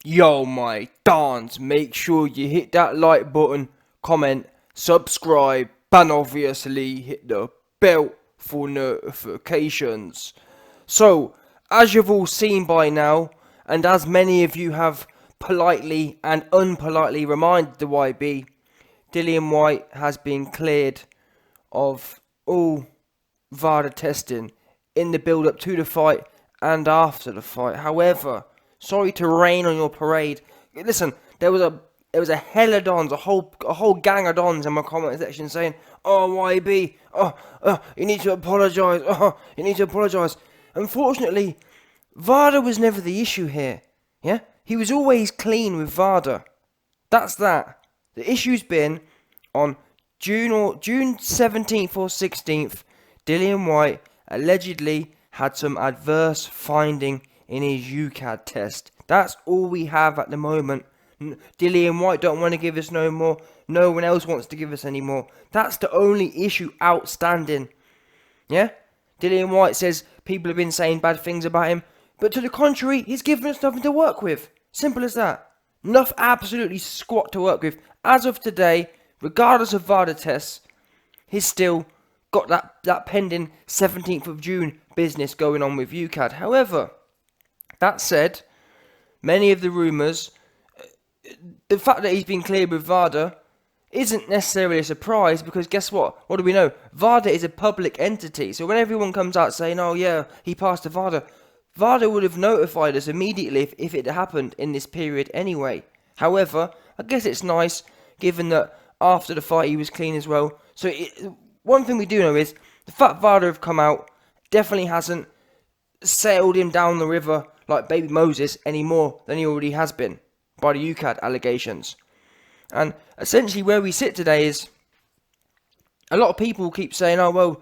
Yo, my dons, make sure you hit that like button, comment, subscribe, and obviously hit the bell for notifications. So, as you've all seen by now, and as many of you have politely and unpolitely reminded the YB, Dillian White has been cleared of all Vada testing in the build up to the fight and after the fight. However, sorry to rain on your parade. Listen, there was a hell of dons, a whole gang of dons in my comment section saying, "Oh YB, you need to apologise. Oh, you need to apologise." Unfortunately, Vada was never the issue here. Yeah, he was always clean with Vada. That's that. The issue's been on June 17th or 16th. Dillian White allegedly had some adverse finding in his UKAD test. That's all we have at the moment. Dillian White don't want to give us no more. No one else wants to give us any more. That's the only issue outstanding. Yeah? Dillian White says people have been saying bad things about him, but to the contrary, he's given us nothing to work with. Simple as that. Nothing, absolutely squat to work with. As of today, regardless of VADA tests, he's still got that pending 17th of June business going on with UKAD. However, that said, many of the rumours, the fact that he's been cleared with VADA isn't necessarily a surprise, because guess what? What do we know? VADA is a public entity, so when everyone comes out saying, "Oh yeah, he passed the VADA," VADA would have notified us immediately if it happened in this period anyway. However, I guess it's nice, given that after the fight he was clean as well. So one thing we do know is the fact Vada have come out definitely hasn't sailed him down the river like baby Moses any more than he already has been by the UKAD allegations. And essentially where we sit today is a lot of people keep saying, "Oh well,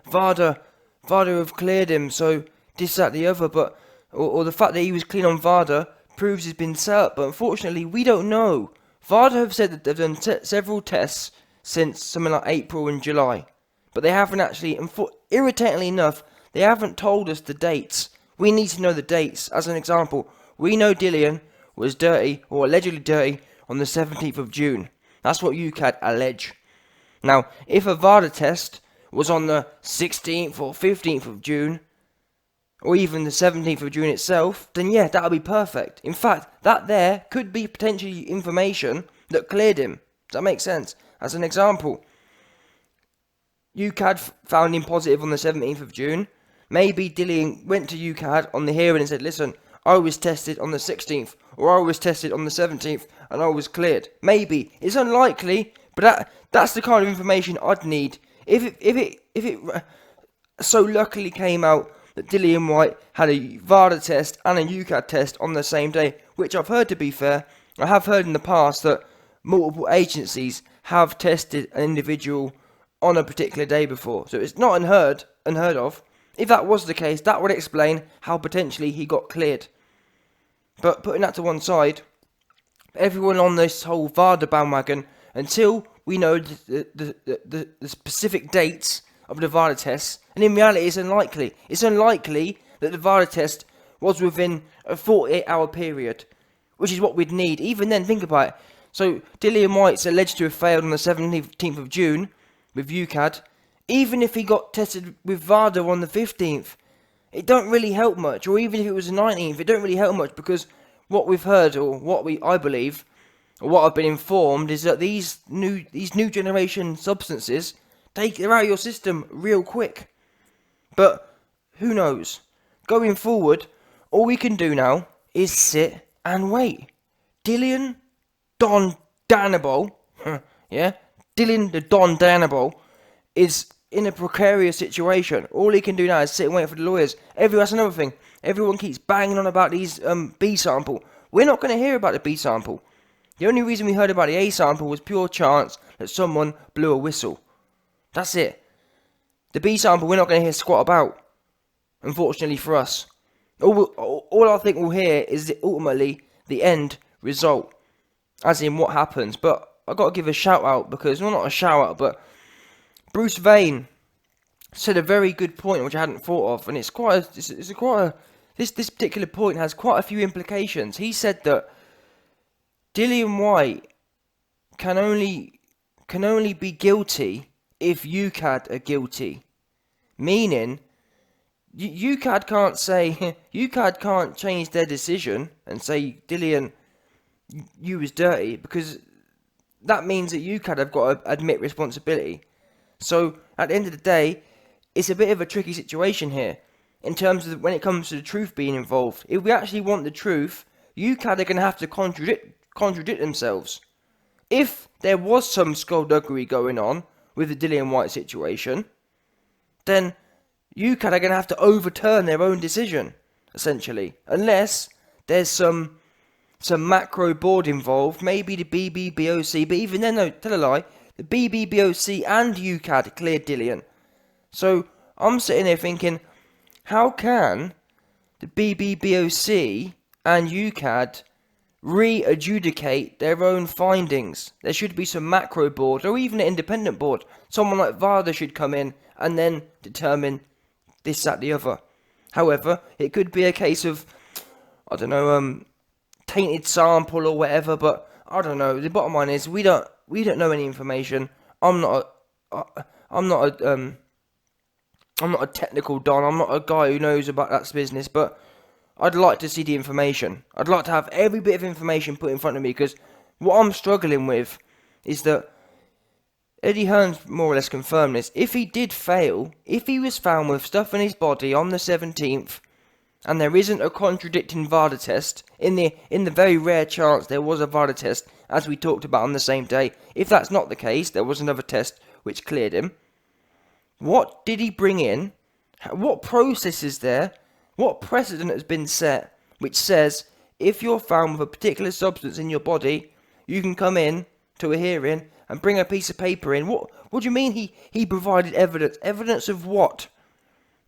Vada have cleared him, so this, that, the other," but or the fact that he was clean on Vada proves he's been set up. But unfortunately, we don't know. Vada have said that they've done several tests since something like April and July, but they haven't actually, and irritatingly enough, they haven't told us the dates. We need to know the dates. As an example, we know Dillian was dirty, or allegedly dirty, on the 17th of June. That's what UKAD allege. Now, if a VADA test was on the 16th or 15th of June, or even the 17th of June itself, then yeah, that would be perfect. In fact, that there could be potentially information that cleared him. Does that make sense? As an example, UKAD found him positive on the 17th of June. Maybe Dillian went to UKAD on the hearing and said, "Listen, I was tested on the 16th, or I was tested on the 17th, and I was cleared." Maybe. It's unlikely, but that's the kind of information I'd need. If it so luckily came out that Dillian White had a VADA test and a UKAD test on the same day, which I've heard, to be fair, I have heard in the past that multiple agencies have tested an individual on a particular day before, so it's not unheard of. If that was the case, that would explain how potentially he got cleared. But putting that to one side, everyone on this whole VADA bandwagon, until we know the specific dates of the VADA tests, and in reality it's unlikely. It's unlikely that the VADA test was within a 48-hour period, which is what we'd need. Even then, think about it. So Dillian White's alleged to have failed on the 17th of June with UKAD. Even if he got tested with VADA on the 15th, it don't really help much. Or even if it was the 19th, it don't really help much, because what we've heard, or I believe, or what I've been informed, is that these new generation substances, they're out of your system real quick. But who knows? Going forward, all we can do now is sit and wait. Dillian Don Danable, yeah, Dillian the Don Danable is in a precarious situation. All he can do now is sit and wait for the lawyers. That's another thing. Everyone keeps banging on about these B sample. We're not going to hear about the B sample. The only reason we heard about the A sample was pure chance that someone blew a whistle. That's it. The B sample we're not going to hear squat about, unfortunately for us. All I think we'll hear is ultimately the end result, as in what happens. But I've got to give a shout out, because, well, not a shout out, but Bruce Vane said a very good point which I hadn't thought of, and this particular point has quite a few implications. He said that Dillian White can only be guilty if UKAD are guilty. Meaning, UKAD can't say UKAD can't change their decision and say, Dillian, you was dirty, because that means that UKAD have got to admit responsibility. So at the end of the day, it's a bit of a tricky situation here in terms of when it comes to the truth being involved. If we actually want the truth, UKAD are going to have to contradict themselves. If there was some skullduggery going on with the Dillian White situation, then UKAD are going to have to overturn their own decision, essentially. Unless there's some macro board involved, maybe the BBBOC, but even then, no, tell a lie, the BBBOC and UKAD cleared Dillian. So I'm sitting here thinking, how can the BBBOC and UKAD re-adjudicate their own findings? There should be some macro board, or even an independent board. Someone like Vada should come in and then determine this, that, the other. However, it could be a case of, I don't know, tainted sample or whatever, but I don't know. The bottom line is we don't know any information. I'm not a technical don. I'm not a guy who knows about that business, but I'd like to see the information. I'd like to have every bit of information put in front of me, because what I'm struggling with is that Eddie Hearn's more or less confirmed this. If he did fail, if he was found with stuff in his body on the 17th, and there isn't a contradicting Vada test, in the very rare chance there was a Vada test, as we talked about on the same day, if that's not the case, there was another test which cleared him. What did he bring in? What process is there? What precedent has been set which says if you're found with a particular substance in your body, you can come in to a hearing and bring a piece of paper in? What do you mean he provided evidence? Evidence of what?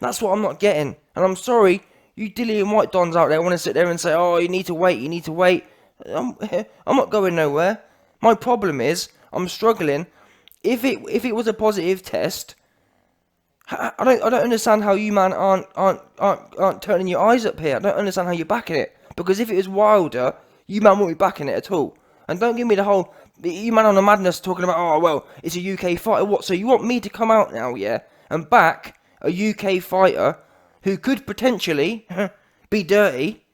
That's what I'm not getting. And I'm sorry, you Dillian White dons out there want to sit there and say, oh, you need to wait. I'm not going nowhere. My problem is, I'm struggling. If it was a positive test, I don't understand how you man aren't turning your eyes up here. I don't understand how you're backing it. Because if it was Wilder, you man won't be backing it at all. And don't give me the whole, you man on the madness talking about, oh well, it's a UK fighter. What? So you want me to come out now, yeah, and back a UK fighter who could potentially be dirty,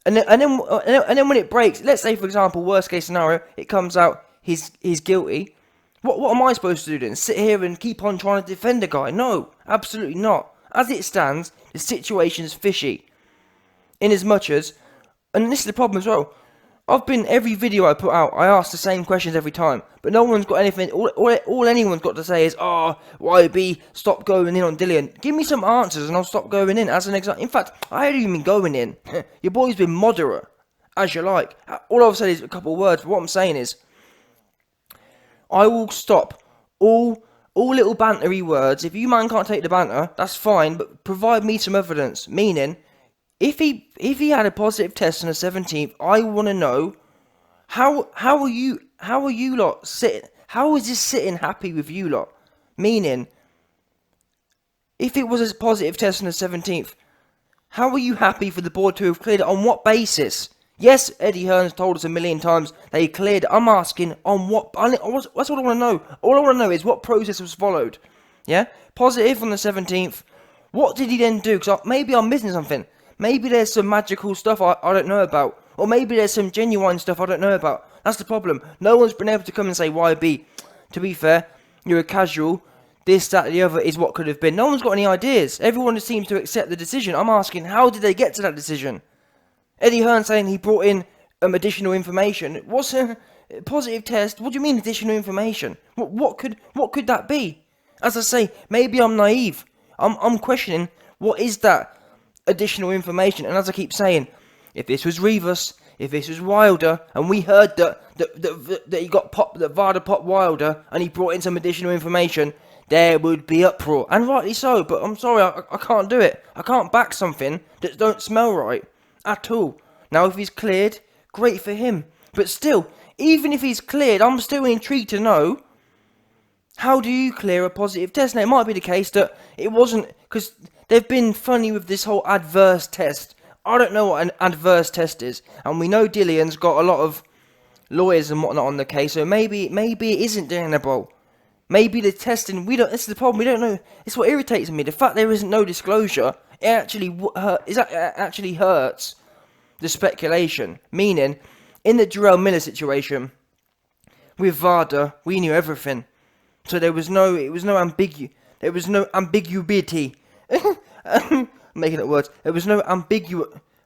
and then when it breaks, let's say for example, worst case scenario, it comes out he's guilty. What am I supposed to do then? Sit here and keep on trying to defend a guy? No, absolutely not. As it stands, the situation's fishy. In as much as, and this is the problem as well, every video I put out, I ask the same questions every time, but no one's got anything, all anyone's got to say is, oh, YB, stop going in on Dillian. Give me some answers and I'll stop going in, as an example. In fact, I haven't even been going in. Your boy's been moderate, as you like. All I've said is a couple of words, but what I'm saying is, I will stop all little bantery words. If you man can't take the banter, that's fine, but provide me some evidence. Meaning, if he had a positive test on the 17th, I want to know how are you lot sitting? How is this sitting happy with you lot? Meaning, if it was a positive test on the 17th, how are you happy for the board to have cleared it? On what basis? Yes, Eddie Hearn's told us a million times they cleared it. I'm asking on what. That's what I want to know. All I want to know is what process was followed. Yeah, positive on the 17th. What did he then do? Because maybe I'm missing something. Maybe there's some magical stuff I don't know about. Or maybe there's some genuine stuff I don't know about. That's the problem. No one's been able to come and say, YB, to be fair, you're a casual. This, that, the other is what could have been. No one's got any ideas. Everyone seems to accept the decision. I'm asking, how did they get to that decision? Eddie Hearn saying he brought in additional information. What's a positive test? What do you mean additional information? What could that be? As I say, maybe I'm naive. I'm questioning what is that additional information. And as I keep saying, if this was Rivas, if this was Wilder, and we heard that he got popped, that Vada popped Wilder, and he brought in some additional information, there would be uproar, and rightly so. But I'm sorry, I can't do it. I can't back something that don't smell right at all. Now, if he's cleared, great for him. But still, even if he's cleared, I'm still intrigued to know, how do you clear a positive test? Now, it might be the case that it wasn't, because they've been funny with this whole adverse test. I don't know what an adverse test is, and we know Dillian's got a lot of lawyers and whatnot on the case. So maybe it isn't Dillian White. Maybe the testing, we don't. This is the problem. We don't know. It's what irritates me. The fact there isn't no disclosure. It actually hurts the speculation. Meaning, in the Jarrell Miller situation with Vada, we knew everything. So there was no ambiguity. I'm making up words. There was no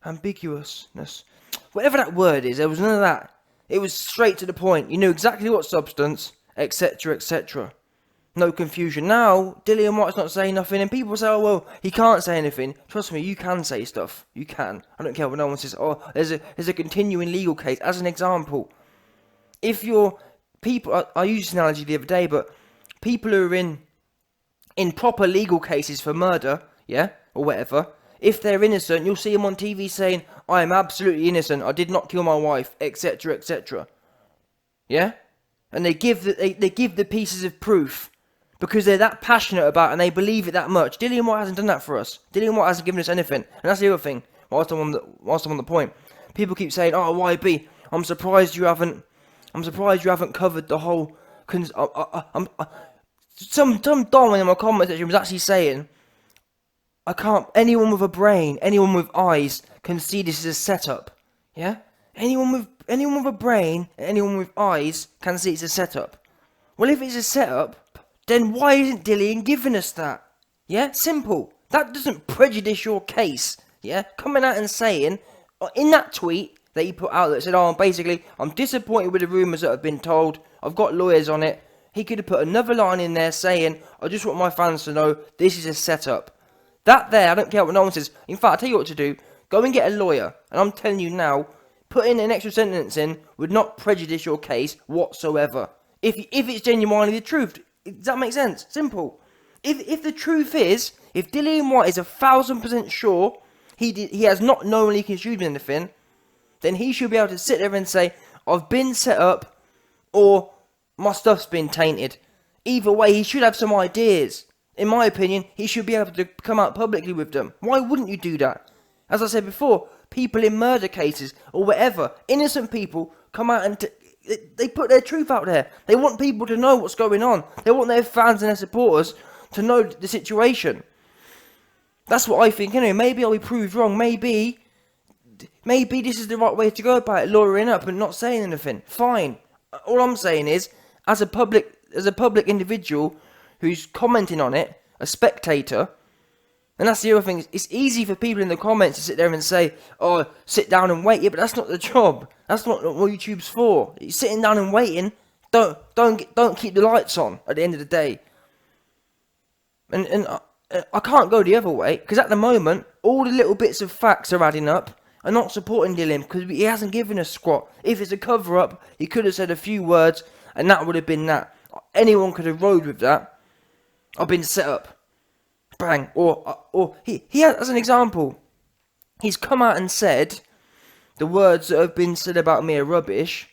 ambiguousness. Whatever that word is, there was none of that. It was straight to the point. You knew exactly what substance, etc., etc. No confusion. Now, Dillian White's not saying nothing, and people say, oh, well, he can't say anything. Trust me, you can say stuff. You can. I don't care what no one says. Oh, there's a continuing legal case. As an example, if you're people, I used this analogy the other day, but people who are in proper legal cases for murder, yeah, or whatever, if they're innocent, you'll see them on TV saying, I am absolutely innocent, I did not kill my wife, etc., etc. Yeah? And they give the pieces of proof because they're that passionate about it and they believe it that much. Dillian White hasn't done that for us. Dillian White hasn't given us anything. And that's the other thing, whilst I'm on the point. People keep saying, oh, YB, I'm surprised you haven't covered the whole... Some Darwin in my comment section was actually saying, anyone with a brain, anyone with eyes can see this as a setup. Yeah? Anyone with a brain, anyone with eyes can see it's a setup. Well, if it's a setup, then why isn't Dillian giving us that? Yeah? Simple. That doesn't prejudice your case. Yeah? Coming out and saying, in that tweet that he put out that said, oh, basically, I'm disappointed with the rumours that have been told. I've got lawyers on it. He could have put another line in there saying, I just want my fans to know this is a setup. That there, I don't care what no one says. In fact, I'll tell you what to do. Go and get a lawyer. And I'm telling you now, putting an extra sentence in would not prejudice your case whatsoever. If it's genuinely the truth. Does that make sense? Simple. If the truth is, if Dillian White is 1,000% sure he has not knowingly consumed anything, then he should be able to sit there and say, I've been set up, or my stuff's been tainted. Either way, he should have some ideas. In my opinion, he should be able to come out publicly with them. Why wouldn't you do that? As I said before, people in murder cases or whatever, innocent people come out and they put their truth out there. They want people to know what's going on. They want their fans and their supporters to know the situation. That's what I think. Anyway, maybe I'll be proved wrong. Maybe this is the right way to go about it, lawyering up and not saying anything. Fine. All I'm saying is, as a public individual who's commenting on it, a spectator, and that's the other thing, it's easy for people in the comments to sit there and say, oh, sit down and wait. Yeah, but that's not the job. That's not what YouTube's for. You're sitting down and waiting. Don't keep the lights on at the end of the day. And I can't go the other way, because at the moment, all the little bits of facts are adding up. I'm not supporting Dillian, because he hasn't given us squat. If it's a cover-up, he could have said a few words, and that would have been that. Anyone could have rode with that. I've been set up. Bang. Or he has, as an example, he's come out and said the words that have been said about me are rubbish,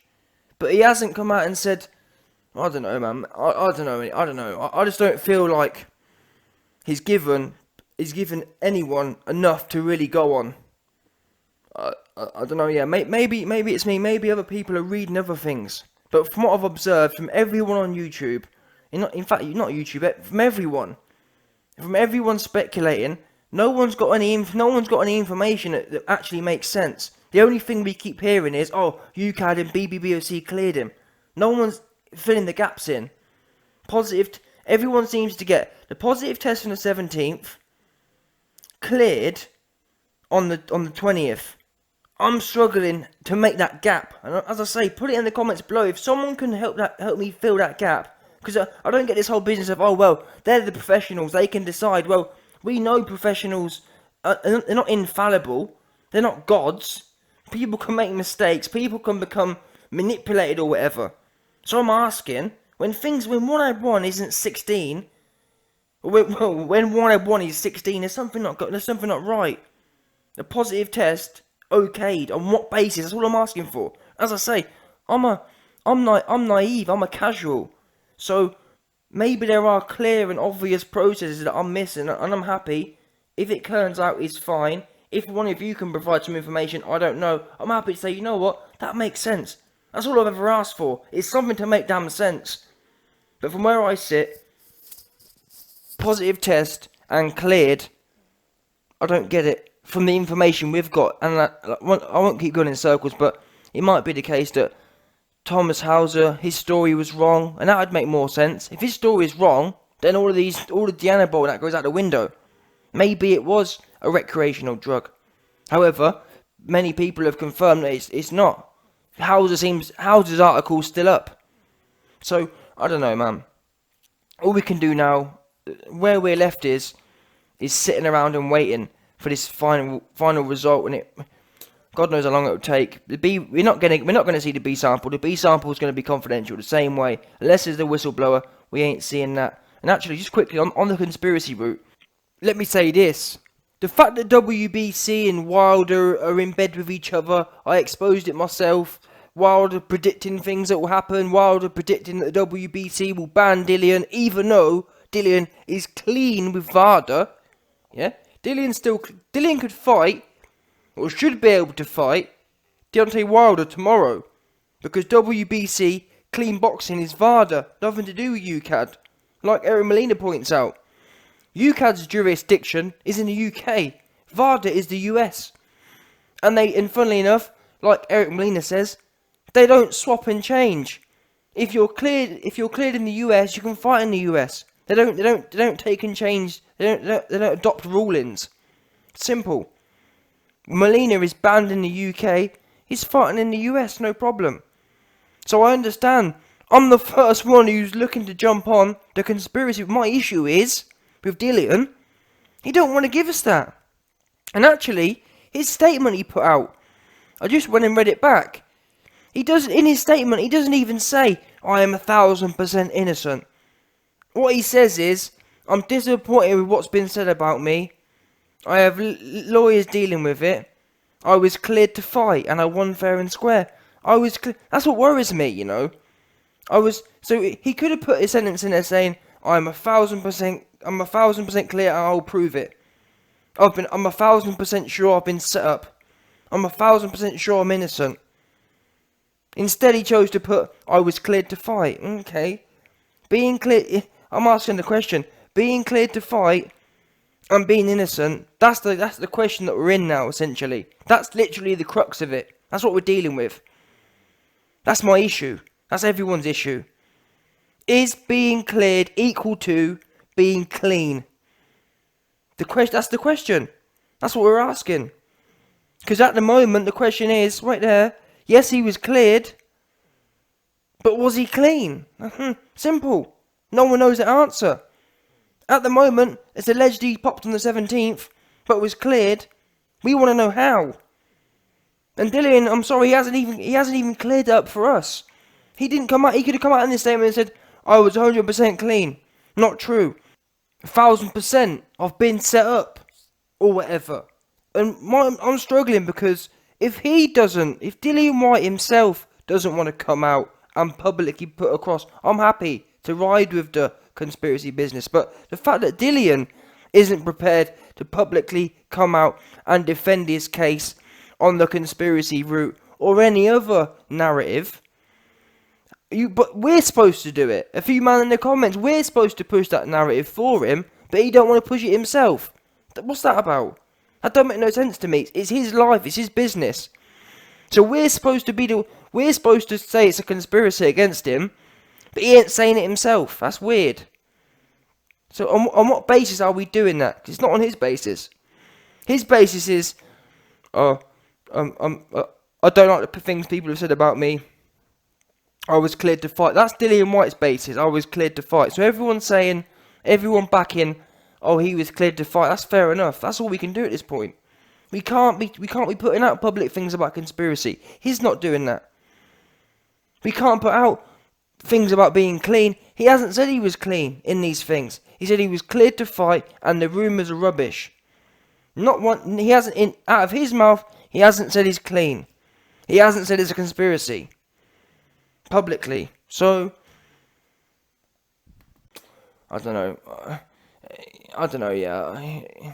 but he hasn't come out and said, I don't know, man. I don't know. I just don't feel like he's given anyone enough to really go on. I don't know. Yeah, maybe it's me. Maybe other people are reading other things. But from what I've observed from everyone on YouTube, in fact, not YouTube, from everyone speculating, no one's got any information that actually makes sense. The only thing we keep hearing is, oh, UKAD and BBBOC cleared him. No one's filling the gaps in. Everyone seems to get the positive test on the 17th, cleared on the 20th. I'm struggling to make that gap, and as I say, put it in the comments below if someone can help me fill that gap. Because I don't get this whole business of, oh, well, they're the professionals, they can decide. Well, we know professionals, they're not infallible, they're not gods. People can make mistakes, people can become manipulated or whatever. So I'm asking, when 1 isn't 16, when 1 is 16, there's something not right. A positive test, okayed, on what basis? That's all I'm asking for. As I say, I'm naive, I'm a casual. So, maybe there are clear and obvious processes that I'm missing, and I'm happy. If it turns out it's fine. If one of you can provide some information, I don't know. I'm happy to say, you know what, that makes sense. That's all I've ever asked for. It's something to make damn sense. But from where I sit, positive test and cleared, I don't get it. From the information we've got, and I won't keep going in circles, but it might be the case that Thomas Hauser, his story was wrong, and that would make more sense. If his story is wrong, then all of the Dianabol that goes out the window. Maybe it was a recreational drug. However, many people have confirmed that it's not. Hauser's article's still up. So, I don't know, man. All we can do now, where we're left is sitting around and waiting for this final result, and God knows how long it will take. We're not going to see the B sample. The B sample is going to be confidential the same way. Unless there's the whistleblower, we ain't seeing that. And actually, just quickly on the conspiracy route, let me say this: the fact that WBC and Wilder are in bed with each other, I exposed it myself. Wilder predicting things that will happen. Wilder predicting that the WBC will ban Dillian, even though Dillian is clean with Vada. Yeah, Dillian could fight, or should be able to fight, Deontay Wilder tomorrow, because WBC clean boxing is Vada, nothing to do with UKAD. Like Eric Molina points out, UKAD's jurisdiction is in the UK. Vada is the US, and funnily enough, like Eric Molina says, they don't swap and change. If you're cleared in the US, you can fight in the US. They don't take and change. They don't adopt rulings. Simple. Molina is banned in the UK. He's fighting in the US, no problem. So I understand. I'm the first one who's looking to jump on the conspiracy. My issue is with Dillian. He don't want to give us that. And actually, his statement he put out, I just went and read it back. In his statement, he doesn't even say, I am 1,000% innocent. What he says is, I'm disappointed with what's been said about me. I have lawyers dealing with it. I was cleared to fight, and I won fair and square. That's what worries me, you know. So he could have put a sentence in there saying, I'm 1,000% clear, and I'll prove it. I'm 1,000% sure I've been set up. I'm 1,000% sure I'm innocent. Instead, he chose to put, I was cleared to fight. Okay. I'm asking the question, being cleared to fight and being innocent, that's the question that we're in now, essentially. That's literally the crux of it. That's what we're dealing with. That's my issue. That's everyone's issue. Is being cleared equal to being clean? That's the question. That's what we're asking. Because at the moment, the question is, right there, yes, he was cleared, but was he clean? Simple. No one knows the answer. At the moment, it's alleged he popped on the 17th, but was cleared. We want to know how. And Dillian, I'm sorry, he hasn't even cleared up for us. He didn't come out. He could have come out in this statement and said, I was 100% clean. Not true. 1,000%. I've been set up. Or whatever. And I'm struggling because if Dillian White himself doesn't want to come out and publicly put across, I'm happy to ride with the conspiracy business. But the fact that Dillian isn't prepared to publicly come out and defend his case on the conspiracy route or any other narrative, but we're supposed to do it. A few man in the comments, we're supposed to push that narrative for him, but he don't want to push it himself. What's that about? That don't make no sense to me. It's his life, it's his business. So we're supposed to say it's a conspiracy against him, but he ain't saying it himself. That's weird. So on what basis are we doing that? 'Cause it's not on his basis. His basis is, I don't like the things people have said about me. I was cleared to fight. That's Dillian White's basis. I was cleared to fight. So everyone backing, oh, he was cleared to fight. That's fair enough. That's all we can do at this point. We can't be putting out public things about conspiracy. He's not doing that. We can't put out things about being clean. He hasn't said he was clean in these things. He said he was cleared to fight, and the rumours are rubbish. Not one. He hasn't. Out of his mouth, he hasn't said he's clean. He hasn't said it's a conspiracy publicly. So I don't know. Yeah.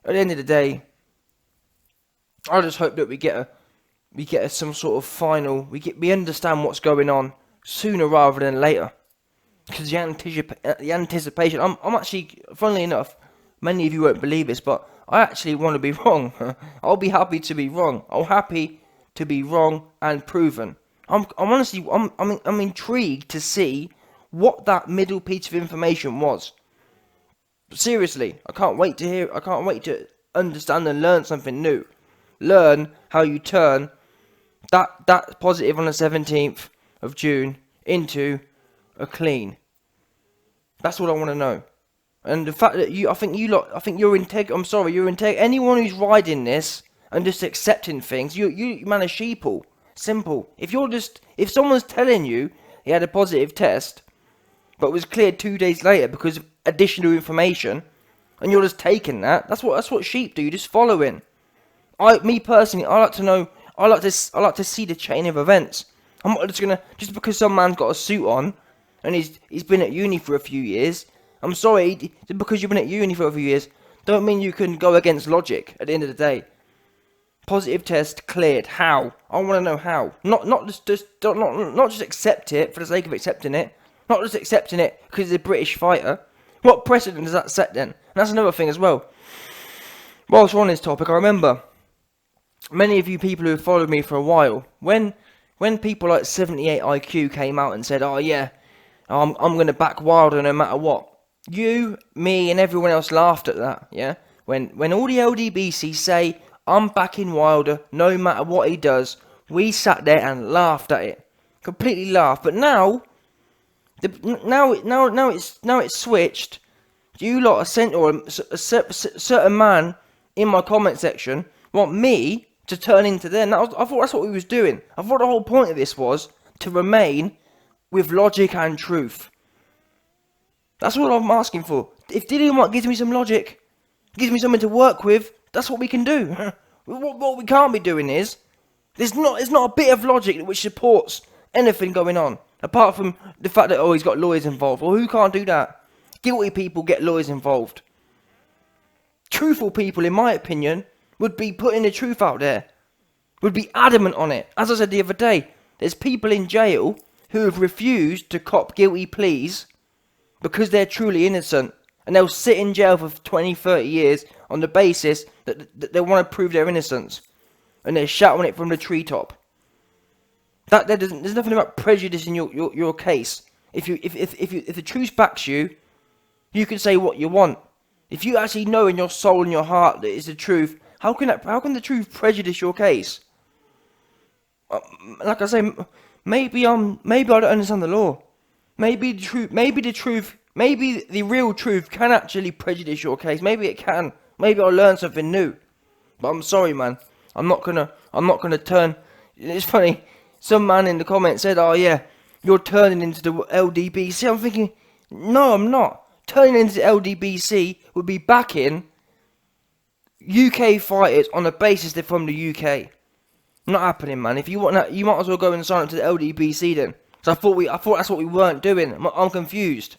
At the end of the day, I just hope that we get we get some sort of final. We understand what's going on sooner rather than later. Because the anticipation. I'm actually, funnily enough, many of you won't believe this, but I actually want to be wrong. I'll be happy to be wrong. I'm happy to be wrong and proven. I'm honestly, I'm intrigued to see what that middle piece of information was. Seriously, I can't wait to hear. I can't wait to understand and learn something new. Learn how you turn that positive on the 17th of June into a clean. That's what I want to know. And the fact that I think you're anyone who's riding this and just accepting things, you man are sheeple. Simple. If someone's telling you he had a positive test, but was cleared 2 days later because of additional information, and you're just taking that, that's what sheep do. You just following. Me personally, I like to know. I like to see the chain of events. I'm not just because some man's got a suit on and he's been at uni for a few years. I'm sorry, because you've been at uni for a few years, don't mean you can go against logic at the end of the day. Positive test cleared. How? I want to know how. Not just accept it for the sake of accepting it. Not just accepting it because he's a British fighter. What precedent does that set then? And that's another thing as well. Whilst we're on this topic, I remember many of you people who have followed me for a while, when people like 78 IQ came out and said, "Oh yeah, I'm going to back Wilder no matter what," you, me, and everyone else laughed at that. Yeah, when all the LDBC say, "I'm backing Wilder no matter what he does," we sat there and laughed at it, completely laughed. But now it's switched. You lot are sent, or a certain man in my comment section want me to turn into them. I thought that's what we was doing. I thought the whole point of this was to remain with logic and truth. That's what I'm asking for. If Dillian White gives me some logic, gives me something to work with, that's what we can do. What we can't be doing is, there's not a bit of logic which supports anything going on, apart from the fact that, he's got lawyers involved. Well, who can't do that? Guilty people get lawyers involved. Truthful people, in my opinion, would be putting the truth out there, would be adamant on it. As I said the other day, there's people in jail who have refused to cop guilty pleas because they're truly innocent, and they'll sit in jail for 20, 30 years on the basis that they want to prove their innocence, and they're shouting it from the treetop. There's nothing about prejudice in your case. If the truth backs you, you can say what you want. If you actually know in your soul and your heart that it's the truth, how can the truth prejudice your case? Like I say, maybe I don't understand the law. Maybe the real truth can actually prejudice your case. Maybe it can. Maybe I'll learn something new. But I'm sorry, man. I'm not gonna turn. It's funny. Some man in the comments said, "Oh yeah, you're turning into the LDBC." I'm thinking, no, I'm not. Turning into the LDBC would be backing UK fighters on the basis they're from the UK. Not happening, man. If you want that, you might as well go and sign up to the LDBC then. So I thought that's what we weren't doing. I'm confused.